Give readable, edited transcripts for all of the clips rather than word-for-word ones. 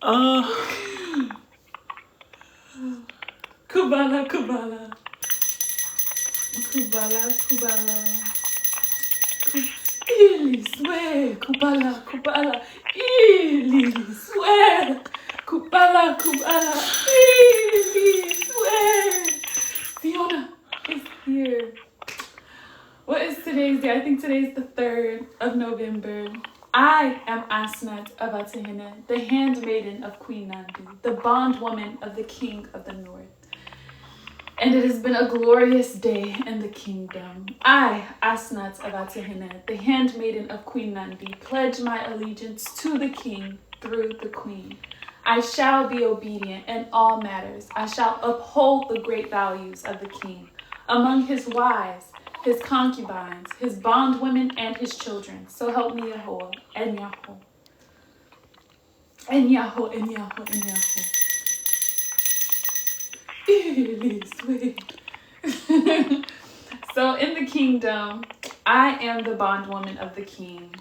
Kubala, kubala. Kubala, kubala. Ili swe, kubala, kubala. Ili swe. Kubala, kubala. Ili swe. Fiona is here. What is today's day? I think today's the 3rd of November. I am Asnat Abatahina, the handmaiden of Queen Nandi, the bondwoman of the King of the North. And it has been a glorious day in the kingdom. I, Asnat Abatahina, the handmaiden of Queen Nandi, pledge my allegiance to the king through the queen. I shall be obedient in all matters. I shall uphold the great values of the king among his wives, his concubines, his bondwomen, and his children. So help me Yahweh, and Yahweh. And Yahweh, and Yahweh, and Yahweh. So in the kingdom, I am the bondwoman of the king.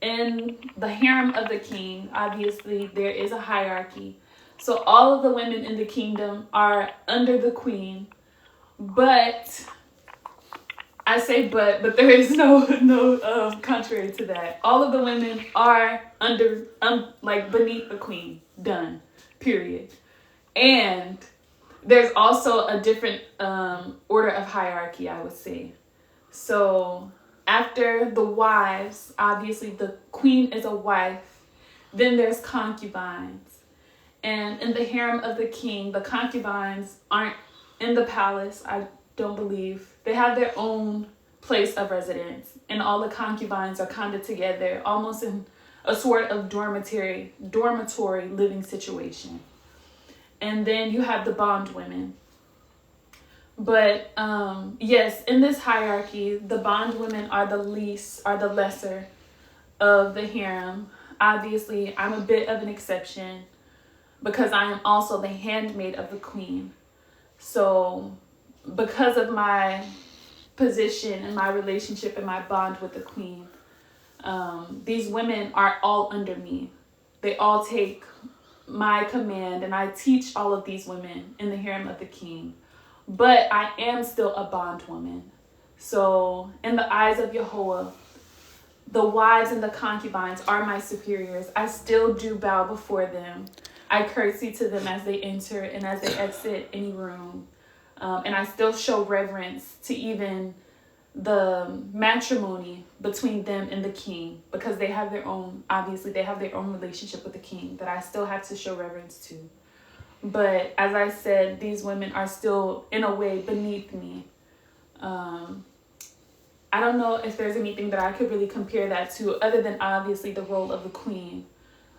In the harem of the king, obviously, there is a hierarchy. So all of the women in the kingdom are under the queen. But I say but there is no contrary to that. All of the women are under like beneath the queen. Done. Period. And there's also a different order of hierarchy, I would say. So after the wives, obviously the queen is a wife. Then there's concubines. And in the harem of the king, the concubines aren't in the palace, I don't believe. They have their own place of residence. And all the concubines are kind of together, almost in a sort of dormitory living situation. And then you have the bondwomen. But yes, in this hierarchy, the bondwomen are the lesser of the harem. Obviously, I'm a bit of an exception because I am also the handmaid of the queen. So because of my position and my relationship and my bond with the queen, these women are all under me. They all take my command, and I teach all of these women in the harem of the king. But I am still a bondwoman. So in the eyes of Yahweh, the wives and the concubines are my superiors. I still do bow before them. I curtsy to them as they enter and as they exit any room. And I still show reverence to even the matrimony between them and the king, because they have their own, obviously they have their own relationship with the king that I still have to show reverence to. But as I said, these women are still in a way beneath me. I don't know if there's anything that I could really compare that to other than obviously the role of the queen.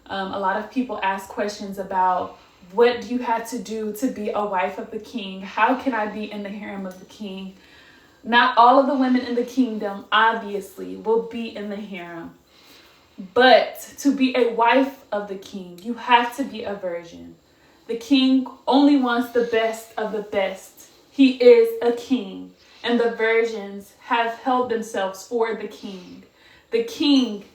A lot of people ask questions about, what do you have to do to be a wife of the king? How can I be in the harem of the king? Not all of the women in the kingdom, obviously, will be in the harem. But to be a wife of the king, you have to be a virgin. The king only wants the best of the best. He is a king, and the virgins have held themselves for the king. The king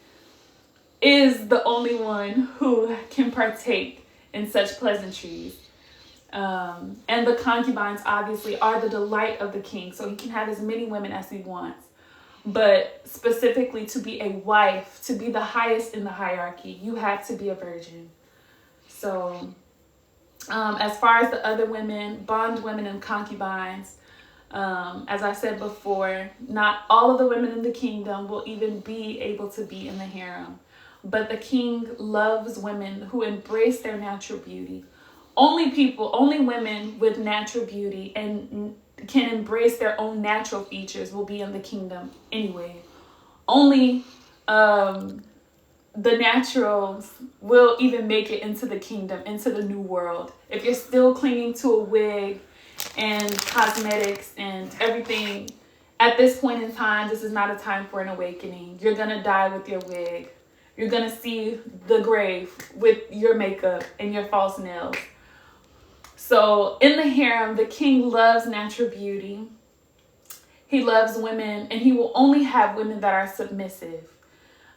is the only one who can partake in such pleasantries. And the concubines obviously are the delight of the king, so he can have as many women as he wants. But specifically to be a wife, to be the highest in the hierarchy, you have to be a virgin. So as far as the other women, bondwomen and concubines, as I said before, not all of the women in the kingdom will even be able to be in the harem. But the king loves women who embrace their natural beauty. Only women with natural beauty and can embrace their own natural features will be in the kingdom anyway. Only the naturals will even make it into the kingdom, into the new world. If you're still clinging to a wig and cosmetics and everything, at this point in time, this is not a time for an awakening. You're going to die with your wig. You're going to see the grave with your makeup and your false nails. So in the harem, the king loves natural beauty. He loves women, and he will only have women that are submissive.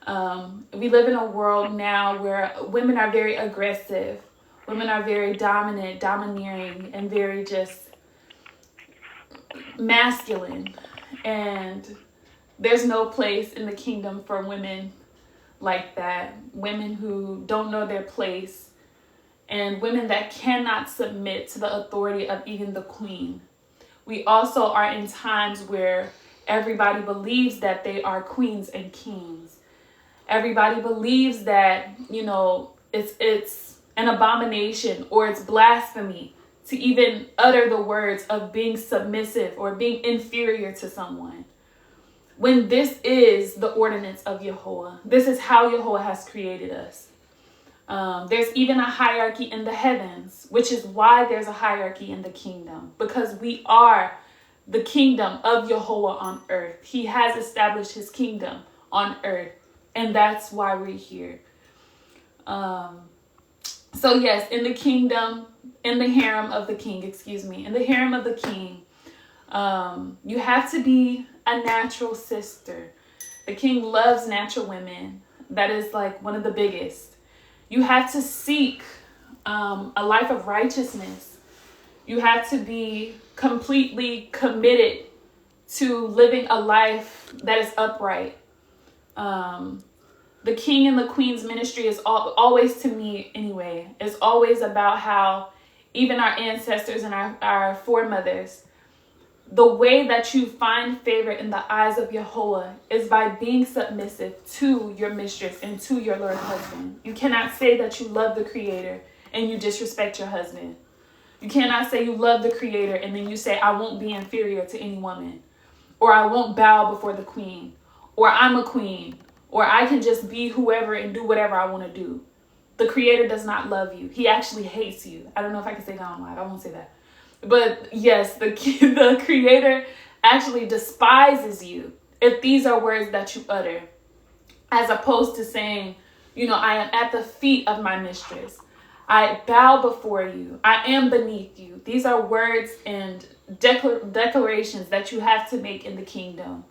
We live in a world now where women are very aggressive. Women are very dominant, domineering, and very just masculine. And there's no place in the kingdom for women like that. Women who don't know their place, and women that cannot submit to the authority of even the queen. We also are in times where everybody believes that they are queens and kings. Everybody believes that, it's an abomination or it's blasphemy to even utter the words of being submissive or being inferior to someone. When this is the ordinance of Yahuwah, this is how Yahuwah has created us. There's even a hierarchy in the heavens, which is why there's a hierarchy in the kingdom, because we are the kingdom of Yahuwah on earth. He has established his kingdom on earth, and that's why we're here. So yes, in the kingdom, in the harem of the king, in the harem of the king, you have to be a natural sister. The king loves natural women. That is like one of the biggest. You have to seek a life of righteousness. You have to be completely committed to living a life that is upright. The king and the queen's ministry is always, to me anyway, is always about how even our ancestors and our foremothers, the way that you find favor in the eyes of Yahuwah is by being submissive to your mistress and to your Lord husband. You cannot say that you love the Creator and you disrespect your husband. You cannot say you love the Creator and then you say, I won't be inferior to any woman, or I won't bow before the queen, or I'm a queen, or I can just be whoever and do whatever I want to do. The Creator does not love you. He actually hates you. I don't know if I can say that on live. I won't say that. But yes, the Creator actually despises you if these are words that you utter, as opposed to saying, I am at the feet of my mistress. I bow before you. I am beneath you. These are words and declarations that you have to make in the kingdom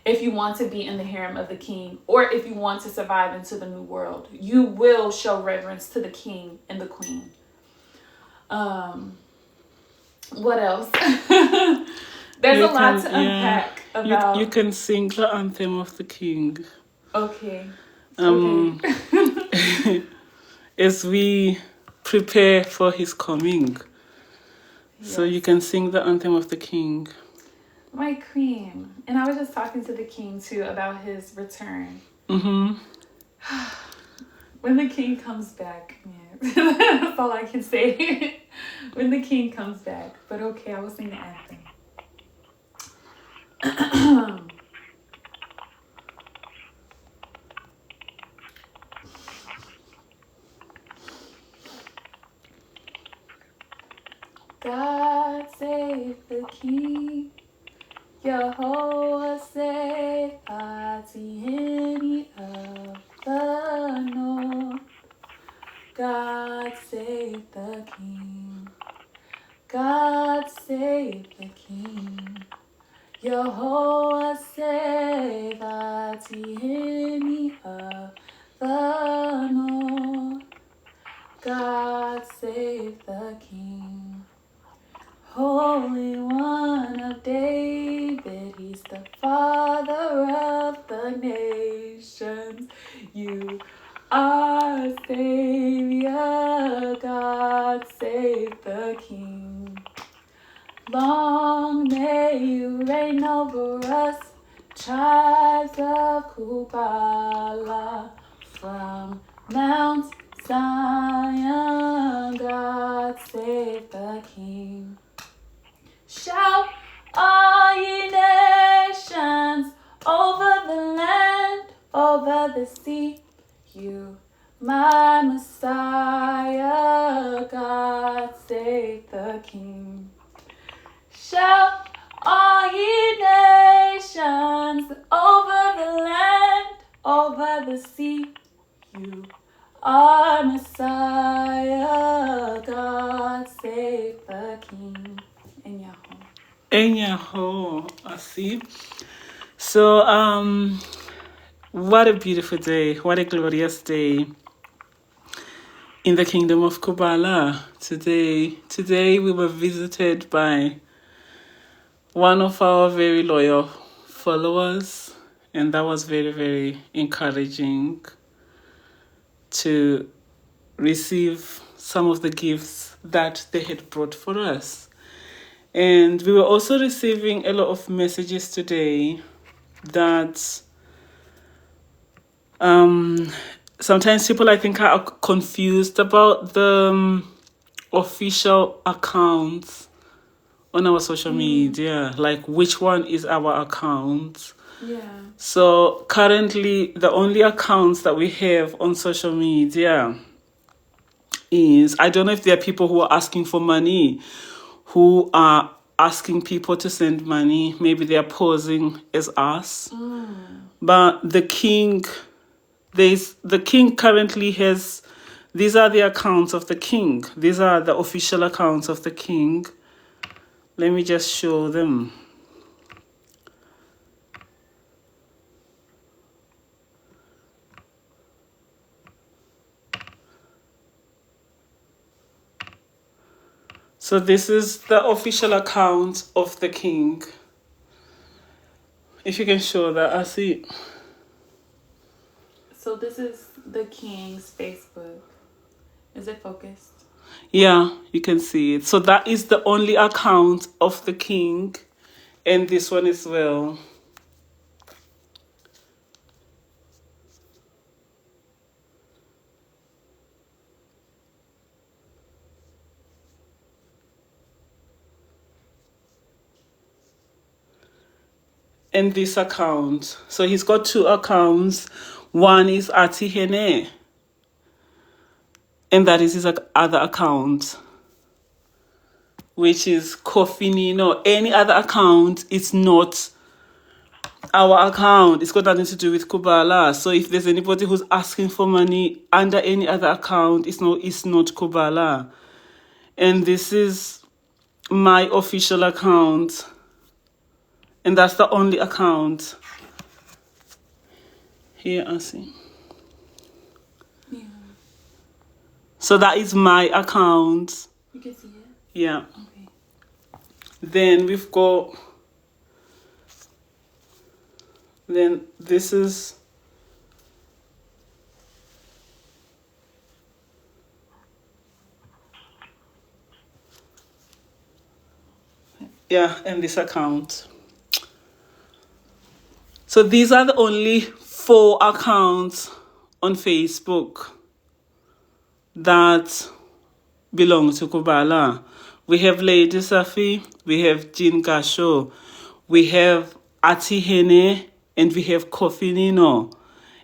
if you want to be in the harem of the king, or if you want to survive into the new world. You will show reverence to the king and the queen. What else? There's a lot to unpack about. You can sing the anthem of the king. Okay. As we prepare for his coming. Yes. So you can sing the anthem of the king. My queen. And I was just talking to the king too about his return. Mm-hmm. When the king comes back, man. That's all I can say. When the king comes back. But okay, I will sing the anthem. God save the king. Yehovah save Atieni of the north. God save the king. God save the king. Yehovah save Atieni of the north. God save the king. Holy One of David, he's the Father of the nations. You are Savior, God save the King. Long may you reign over us, tribes of Kubala, from Mount Zion, God save the King. Shout, all ye nations, over the land, over the sea. You, my Messiah, God save the King. Shout, all ye nations, over the land, over the sea. You, our Messiah, God save the King. Enyaho, I see. So, What a beautiful day. What a glorious day in the kingdom of Kubala. Today we were visited by one of our very loyal followers, and that was very, very encouraging to receive some of the gifts that they had brought for us. And we were also receiving a lot of messages today that sometimes people, I think, are confused about the official accounts on our social media, like which one is our account. Yeah. So currently the only accounts that we have on social media is, I don't know if there are people who are asking for money, who are asking people to send money. Maybe they are posing as us. But the king currently has, these are the accounts of the king. These are the official accounts of the king. Let me just show them. So this is the official account of the king. If you can show that, I see. So this is the king's Facebook. Is it focused? Yeah, you can see it. So that is the only account of the king, and this one as well. And this account. So he's got two accounts. One is Atihene, and that is his other account, which is Kofinino. Any other account is not our account. It's got nothing to do with Kubala. So if there's anybody who's asking for money under any other account, it's not Kubala. And this is my official account, and that's the only account. Here, I see. Yeah. So that is my account. You can see it? Yeah. Okay. Then we've got, then this is, yeah, and this account. So these are the only 4 accounts on Facebook that belong to Kubala. We have Lady Safi, we have Jean Gasho, we have Atihene, and we have Kofinino.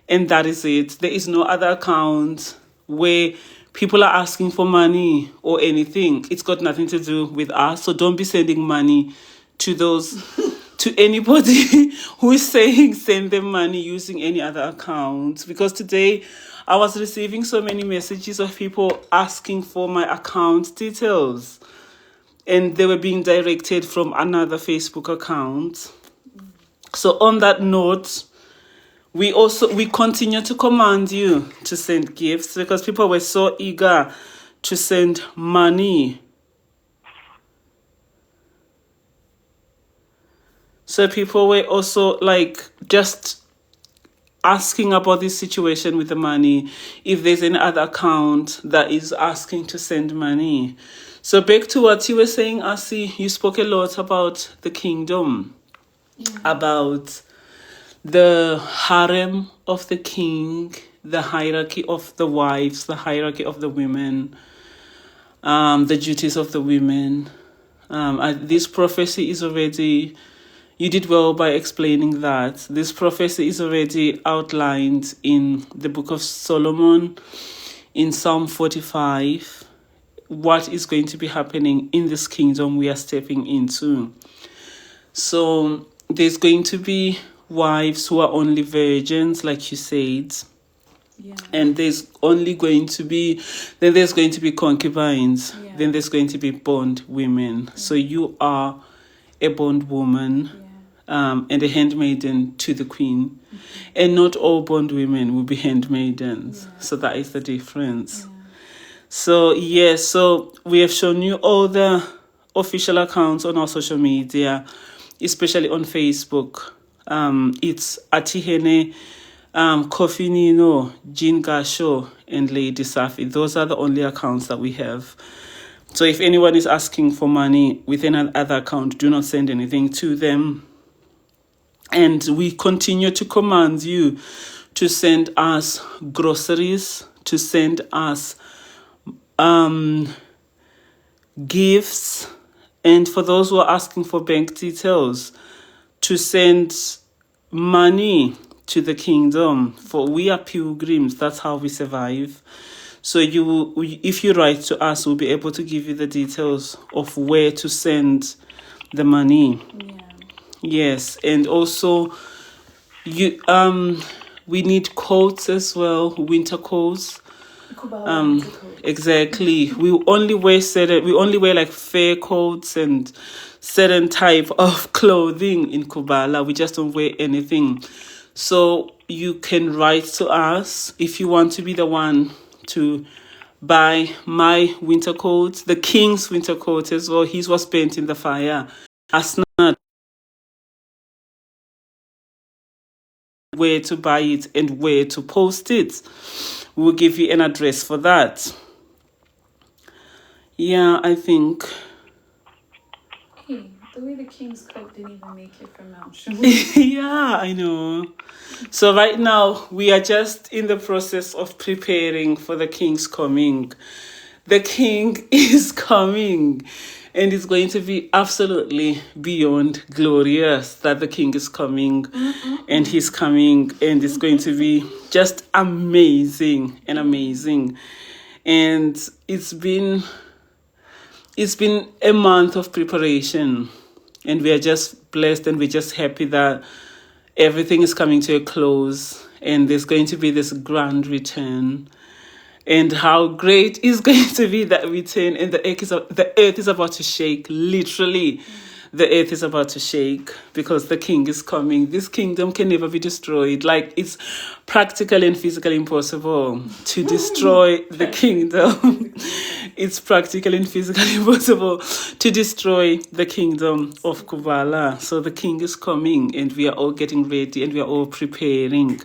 And that is it. There is no other account where people are asking for money or anything. It's got nothing to do with us. So don't be sending money to those to anybody who is saying send them money using any other account. Because today I was receiving so many messages of people asking for my account details, and they were being directed from another Facebook account. So on that note, we continue to command you to send gifts, because people were so eager to send money. So people were also like just asking about this situation with the money, if there's any other account that is asking to send money. So back to what you were saying, Asi, you spoke a lot about the kingdom, about the harem of the king, the hierarchy of the wives, the hierarchy of the women, the duties of the women. This prophecy is already, you did well by explaining that. This prophecy is already outlined in the book of Solomon, in Psalm 45, what is going to be happening in this kingdom we are stepping into. So there's going to be wives who are only virgins, like you said. Yeah. And there's going to be concubines. Yeah. Then there's going to be bond women. So you are a bond woman. and a handmaiden to the queen. And not all bondwomen will be handmaidens. Yeah. So that is the difference. Yeah. So, yes, so we have shown you all the official accounts on our social media, especially on Facebook. It's Atihene, Kofi Nino, Jean Gasho, and Lady Safi. Those are the only accounts that we have. So if anyone is asking for money within another account, do not send anything to them. And we continue to command you to send us groceries, to send us gifts, and for those who are asking for bank details, to send money to the kingdom, for we are pilgrims. That's how we survive. So if you write to us, we'll be able to give you the details of where to send the money. Yeah. Yes, and also we need coats as well, winter coats. Kubala winter coat. Exactly. We only wear like fair coats and certain type of clothing in Kubala. We just don't wear anything. So you can write to us if you want to be the one to buy my winter coat, the king's winter coat as well. His was burnt in the fire. Asnat, where to buy it and where to post it. We'll give you an address for that. Yeah, I think. Hey, the way the king's coat didn't even make it from Mount Shore. Yeah, I know. So right now we are just in the process of preparing for the king's coming. The king is coming, and it's going to be absolutely beyond glorious that the king is coming. And he's coming, and it's going to be just amazing and amazing. And it's been a month of preparation, and we are just blessed, and we're just happy that everything is coming to a close, and there's going to be this grand return. And how great is going to be that return, and the earth is about to shake, literally. The earth is about to shake because the king is coming. This kingdom can never be destroyed. Like, it's practically and physically impossible to destroy the kingdom. It's practically and physically impossible to destroy the kingdom of Kubala. So the king is coming, and we are all getting ready, and we are all preparing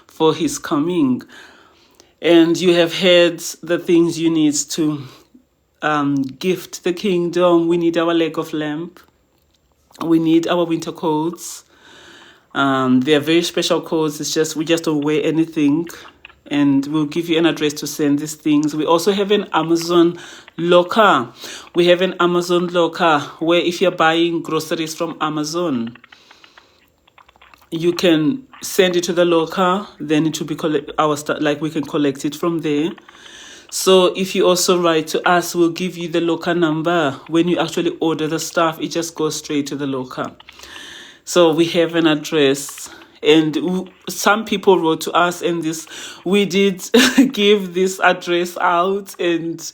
for his coming. And you have heard the things you need to gift the kingdom. We need our leg of lamb. We need our winter coats. They are very special coats. It's just, we just don't wear anything. And we'll give you an address to send these things. We also have an Amazon locker. We have an Amazon locker where if you're buying groceries from Amazon, you can send it to the locker, then it will be we can collect it from there. So if you also write to us, we'll give you the locker number. When you actually order the stuff, it just goes straight to the locker. So we have an address, and some people wrote to us, and we did give this address out, and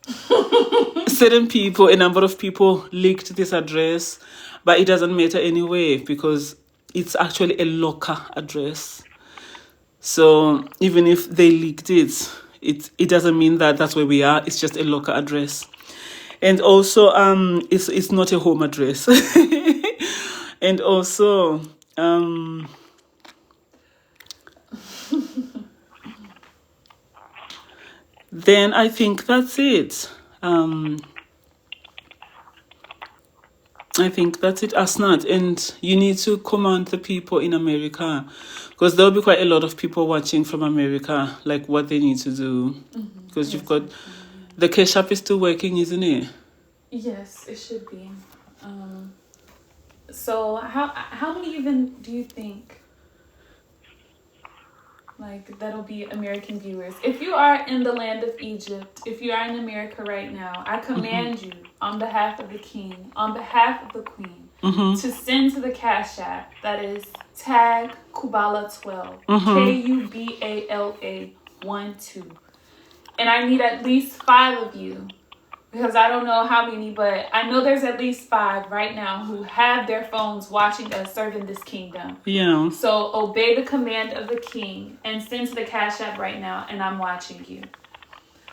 a number of people leaked this address, but it doesn't matter anyway because it's actually a locker address. So even if they leaked it, it doesn't mean that that's where we are. It's just a local address. And also, it's not a home address. And also, then I think that's it. I think that's it, Asnat. And you need to command the people in America, because there'll be quite a lot of people watching from America, like what they need to do. Because you've got the Cash App is still working, isn't it? Yes, it should be. So how many even do you think like that'll be American viewers? If you are in the land of Egypt, if you are in America right now, I command you on behalf of the king, on behalf of the queen, to send to the Cash App that is tag Kubala12, Kubala 12, and I need at least 5 of you because I don't know how many, but I know there's at least 5 right now who have their phones watching us serving this kingdom. Yeah. So obey the command of the king and send to the Cash App right now, and I'm watching you.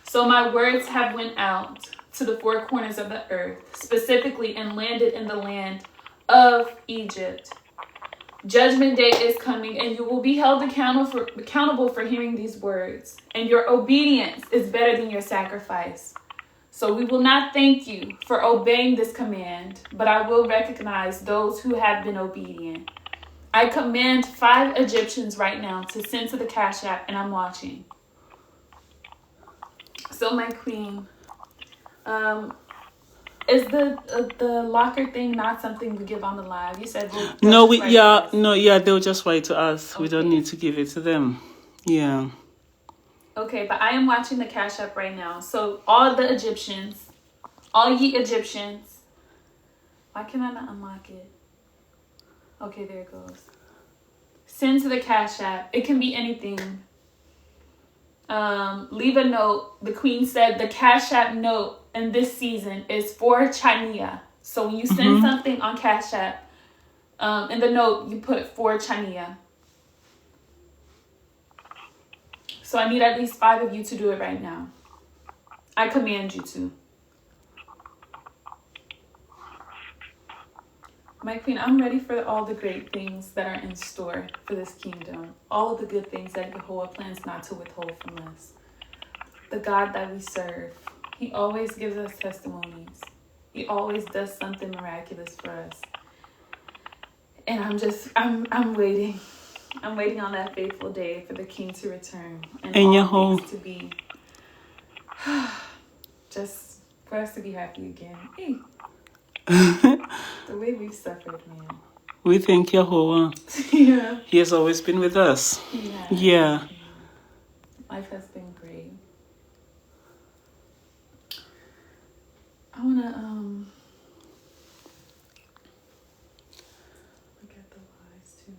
So my words have went out to the 4 corners of the earth, specifically, and landed in the land of Egypt. Judgment day is coming, and you will be held accountable for hearing these words. And your obedience is better than your sacrifice. So we will not thank you for obeying this command, but I will recognize those who have been obedient. I command 5 Egyptians right now to send to the Cash App, and I'm watching. So my queen, is the locker thing not something we give on the live? You said they'll just write to us. Okay. We don't need to give it to them. Yeah. Okay, but I am watching the Cash App right now. So all the Egyptians, all ye Egyptians, why can I not unlock it? Okay, there it goes. Send to the Cash App. It can be anything. Leave a note. The queen said the Cash App note in this season is for Chania. So when you send something on Cash App, in the note, you put for Chania. So I need at least 5 of you to do it right now. I command you to. My queen, I'm ready for all the great things that are in store for this kingdom. All of the good things that Jehovah plans not to withhold from us. The God that we serve, he always gives us testimonies. He always does something miraculous for us. And I'm waiting. I'm waiting on that faithful day for the king to return. And all things to be just for us to be happy again. Hey. The way we've suffered, man. We thank Jehovah. Yeah. He has always been with us. Yeah. Life has been great. I want to look at the lives too.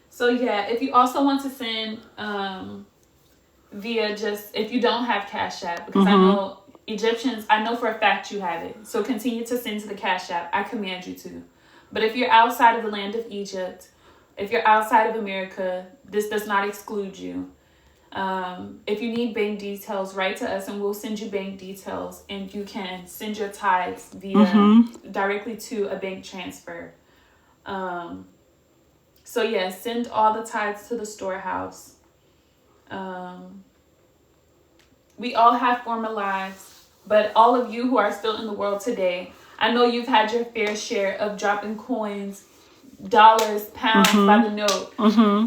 So yeah, if you also want to send via just, if you don't have Cash App, because I know Egyptians, I know for a fact you have it. So continue to send to the Cash App. I command you to. But if you're outside of the land of Egypt, if you're outside of America, this does not exclude you. If you need bank details, write to us and we'll send you bank details, and you can send your tithes via directly to a bank transfer. So yeah, send all the tithes to the storehouse. We all have former lives, but all of you who are still in the world today, I know you've had your fair share of dropping coins, dollars, pounds by the note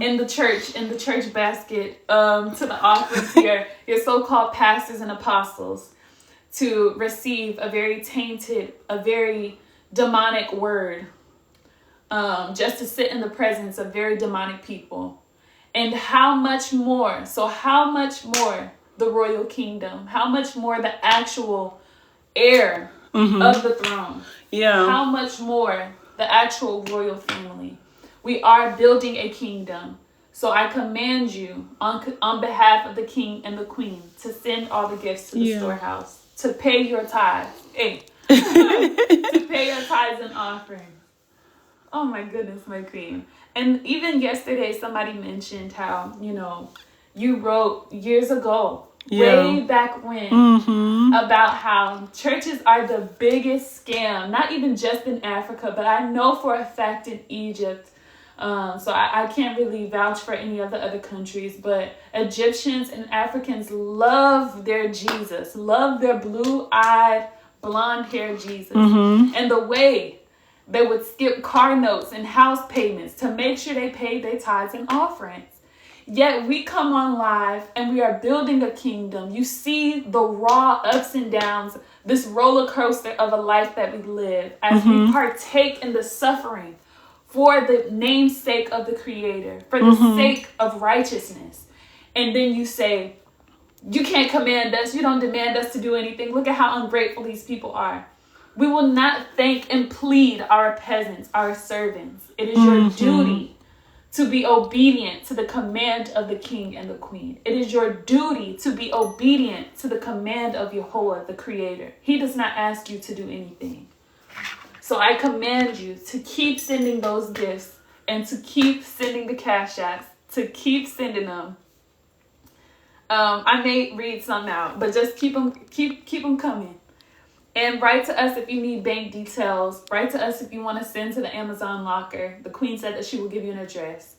in the church basket, to the offerings here, your so-called pastors and apostles, to receive a very tainted, a very demonic word, just to sit in the presence of very demonic people. And how much more the royal kingdom, how much more the actual heir of the throne, how much more the actual royal family. We are building a kingdom. So I command you on behalf of the king and the queen to send all the gifts to the storehouse, to pay your tithes, to pay your tithes and offerings. Oh my goodness, my queen. And even yesterday, somebody mentioned how, you wrote years ago, way back when, about how churches are the biggest scam, not even just in Africa, but I know for a fact in Egypt. So I can't really vouch for any of the other countries, but Egyptians and Africans love their Jesus, love their blue-eyed, blonde-haired Jesus. And the way they would skip car notes and house payments to make sure they paid their tithes and offerings. Yet we come on live and we are building a kingdom. You see the raw ups and downs, this roller coaster of a life that we live as we partake in the suffering for the namesake of the Creator, for the sake of righteousness. And then you say, you can't command us. You don't demand us to do anything. Look at how ungrateful these people are. We will not thank and plead our peasants, our servants. It is your duty to be obedient to the command of the king and the queen. It is your duty to be obedient to the command of Yahuwah, the Creator. He does not ask you to do anything. So I command you to keep sending those gifts and to keep sending the cash apps, to keep sending them. I may read some out, but just keep them coming. And write to us if you need bank details. Write to us if you want to send to the Amazon locker. The queen said that she will give you an address.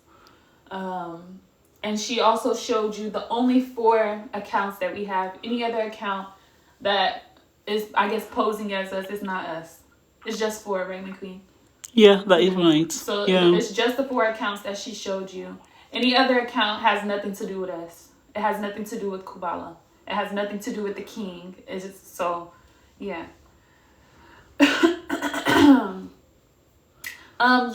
And she also showed you the only 4 accounts that we have. Any other account that is, I guess, posing as us is not us. It's just 4, right, Queen? Yeah, that is right. So yeah. It's just the 4 accounts that she showed you. Any other account has nothing to do with us. It has nothing to do with Kubala. It has nothing to do with the king. It's just, so, yeah.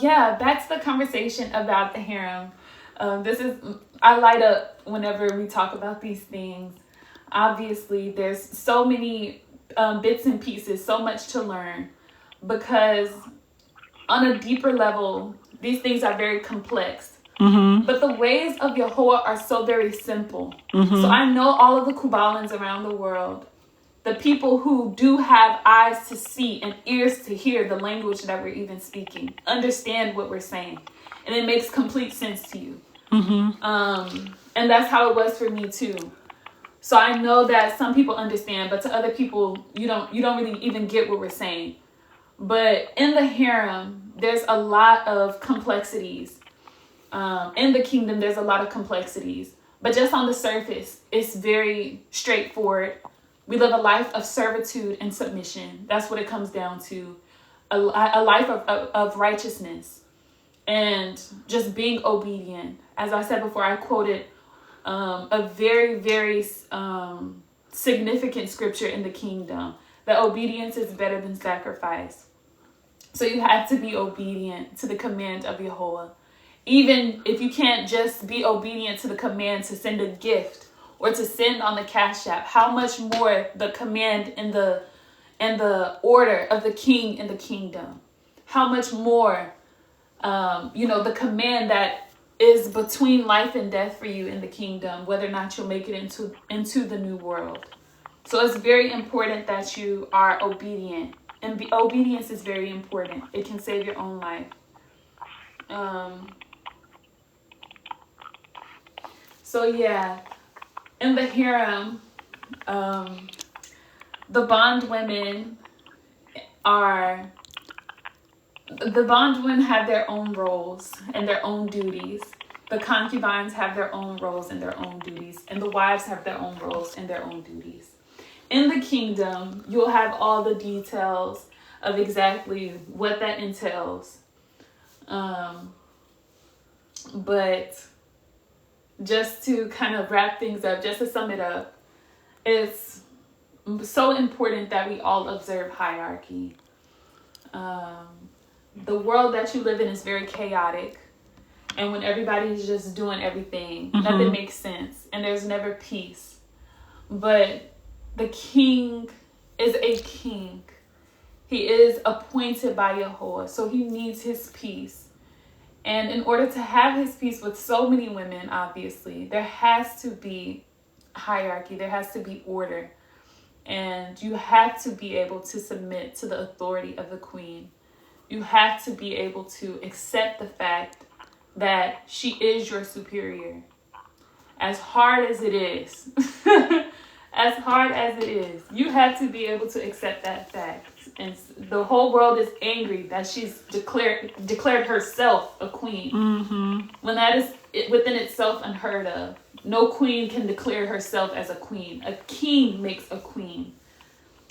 Yeah, that's the conversation about the harem. I light up whenever we talk about these things. Obviously, there's so many bits and pieces, so much to learn, because on a deeper level, these things are very complex. Mm-hmm. But the ways of Yahuwah are so very simple. Mm-hmm. So I know all of the Kubalans around the world, the people who do have eyes to see and ears to hear the language that we're even speaking, understand what we're saying, and it makes complete sense to you. Mm-hmm. And that's how it was for me too. So I know that some people understand, but to other people, you don't really even get what we're saying. But in the harem, there's a lot of complexities. In the kingdom, there's a lot of complexities. But just on the surface, it's very straightforward. We live a life of servitude and submission. That's what it comes down to. A life of righteousness and just being obedient. As I said before, I quoted a very, very significant scripture in the kingdom, that obedience is better than sacrifice. So you have to be obedient to the command of Yahuwah. Even if you can't just be obedient to the command to send a gift or to send on the Cash App, how much more the command and the order of the king in the kingdom? How much more, the command that is between life and death for you in the kingdom, whether or not you'll make it into the new world. So it's very important that you are obedient. And obedience is very important. It can save your own life. So yeah, in the harem, the bondwomen have their own roles and their own duties. The concubines have their own roles and their own duties. And the wives have their own roles and their own duties. In the kingdom, you'll have all the details of exactly what that entails. But just to kind of wrap things up, just to sum it up, it's so important that we all observe hierarchy. The world that you live in is very chaotic. And when everybody's just doing everything, nothing makes sense. And there's never peace. But the king is a king. He is appointed by Yahuwah. So he needs his peace. And in order to have his peace with so many women, obviously, there has to be hierarchy. There has to be order. And you have to be able to submit to the authority of the queen. You have to be able to accept the fact that she is your superior. As hard as it is, you have to be able to accept that fact. And the whole world is angry that she's declared herself a queen. When that is within itself unheard of. No queen can declare herself as a queen. A king makes a queen.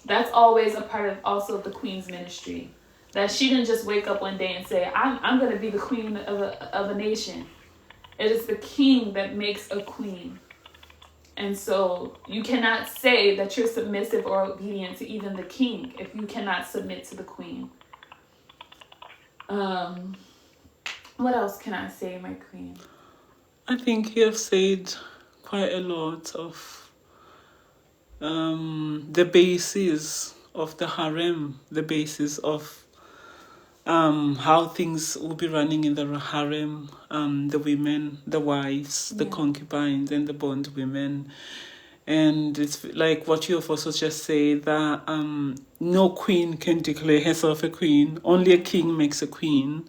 That's always a part of also the queen's ministry. That she didn't just wake up one day and say, I'm going to be the queen of a nation. It is the king that makes a queen. And so you cannot say that you're submissive or obedient to even the king if you cannot submit to the queen. What else can I say, my queen? I think you have said quite a lot of the basis of the harem, the basis of how things will be running in the harem, the women, the wives, the concubines, and the bond women. And it's like what you have also just said, that no queen can declare herself a queen. Only a king makes a queen,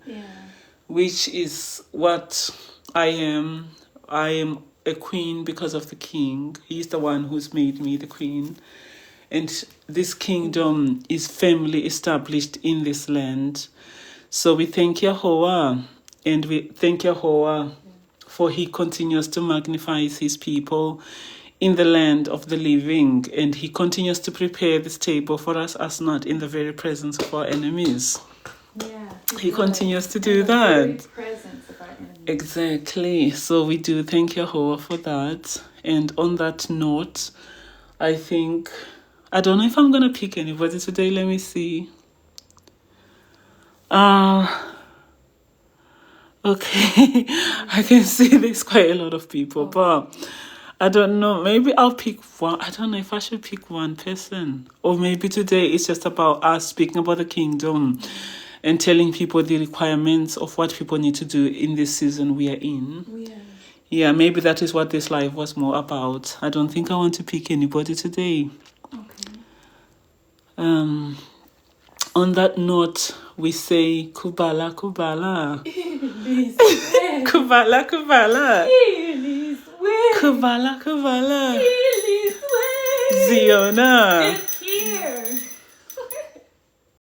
which is what I am. I am a queen because of the king. He's the one who's made me the queen. And this kingdom is firmly established in this land. So we thank Yahweh, and we thank Yahweh for he continues to magnify his people in the land of the living, and he continues to prepare this table for us not in the very presence of our enemies. He continues to do that. Exactly. So we do thank Yahweh for that. And on that note, I think, I don't know if I'm going to pick anybody today. Let me see. Okay. I can see there's quite a lot of people, but I don't know. Maybe I'll pick one. I don't know if I should pick one person. Or maybe today it's just about us speaking about the kingdom and telling people the requirements of what people need to do in this season we are in. Yeah, maybe that is what this live was more about. I don't think I want to pick anybody today. On that note, we say kubala, kubala. Kubala, kubala. Kubala, kubala. Ziona.